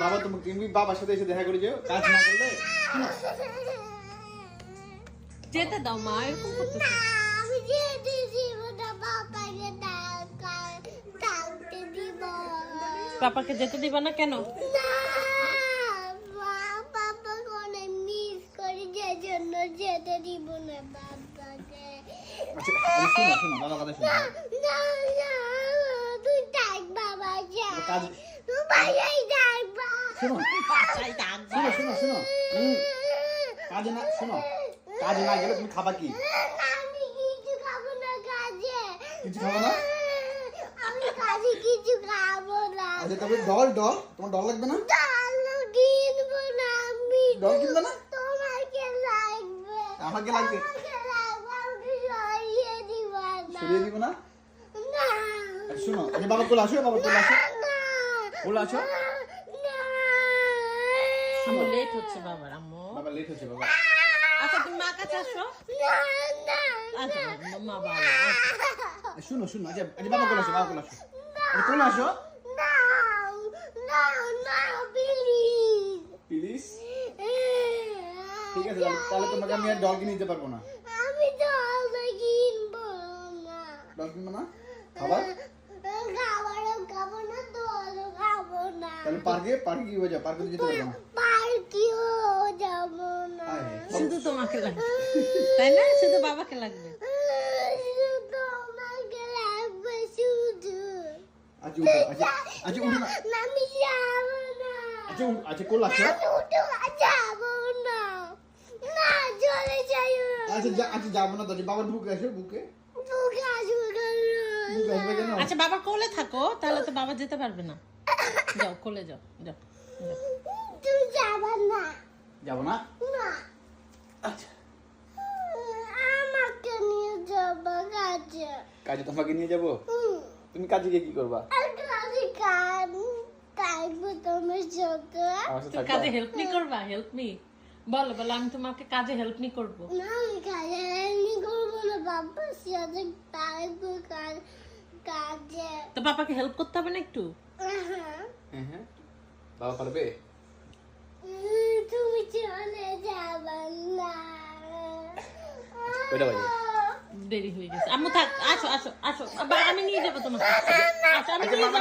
বাবা তুমি বাবার সাথে এসে দেখা করে যেও, কাজ না করলে। যেতে দাও মা, এরকম করতেছে। আমি যেতে দিব না, বাবাকে ডাকতে দিব। পাপাকে যেতে দিবা না কেন? না, বাবাকে অনেক মিস করি, যে জন্য যেতে দিব না বাবাকে। আচ্ছা শোনো বাবা কথা শোনো। না না, তুই ডাক বাবাকে। কাজ তুই বাবাই ডাক বাবা। শোনো বাসায় ডাকবা। শোনো কাজে না, শোনো কাজে না গেলে তুমি খাবা কি? আমি কিছু খাবো না কাজে। কিছু খাবো না? আমি কাজে কিছু খাবো না। আচ্ছা তবে ডল তোমার ডল লাগবে না? ডাল কিনবো না আমি। ডল কিনবে না? তোমাকে লাগবে। আমাকে লাগবে? আমাকে লাগবে, আমি সরিয়ে দিব না। সরিয়ে দিব না? না। আচ্ছা শোনো, আচ্ছা বাবা কোলে আসো, বাবা কোলে আসো, না। কোলে আসো। না। আম্মু লেট হচ্ছে বাবার, আম্মু। বাবা লেট হচ্ছে বাবা। আচ্ছা তুমি মা কাছে আসো। না, না, আচ্ছা মা ভালো। শোনো আচ্ছা বাবা কোলে আসো, বাবা কোলে আসো, আচ্ছা কোলে আসো না, না, না, please. প্লিজ। ঠিক আছে তাহলে তোমাকে আমি আর ডল কিনে দিতে পারবো না। আমি জল কিনবো না। ডল কিনবো না? খাবার? খাবারও খাবো না, জলও খাবো না। তাহলে পার্কে কি হয়ে যায়? পার্কে তো যেতে পারবো না। পার্কেও যাবো না। আয়, শুধু তোমাকে লাগবে, তাই না? শুধু বাবাকে লাগবে। শুধু আমাকে লাগবে, শুধু। আচ্ছা উঠো, আচ্ছা উঠো না, আমি যাবো না। আচ্ছা কোলে আসো। আমি উঠে যাবো না। না, চলে যাই। আচ্ছা যাবো না তো, বাবার বুকে আসো, বুকে বুকে আসবে কেন? আসবে কেন? আচ্ছা বাবার কোলে থাকো, তাহলে তো বাবা যেতে পারবে না। যাও কোলে যাও। তুই যাবে না। যাবো না? না, আচ্ছা আমাকে নিয়ে যাবো কাজে। কাজে তোমাকে নিয়ে যাবো? তুমি কাজে গিয়ে কি করবা? আর কাজে থাকবো তোমার সাথে। আমার সাথে তুমি থাকবা? কাজে হেল্প মি করবা? হেল্প মি বলো আমি তোমাকে কাজে হেল্প মি করবো। না, আমি কাজে এমনি করবো না, বাবার সাথে থাকবো কাজে। তো পাপাকে হেল্প করতে হবে না একটু? হ্যাঁ বাবা পারবে? তুমি চলে যাবে না। কয়টা বাজে? দেরি হয়ে গেছে। আম্মু থাক, আসো। আমি নিয়ে যাবো তোমাকে। আচ্ছা আমি নিয়ে যাবো।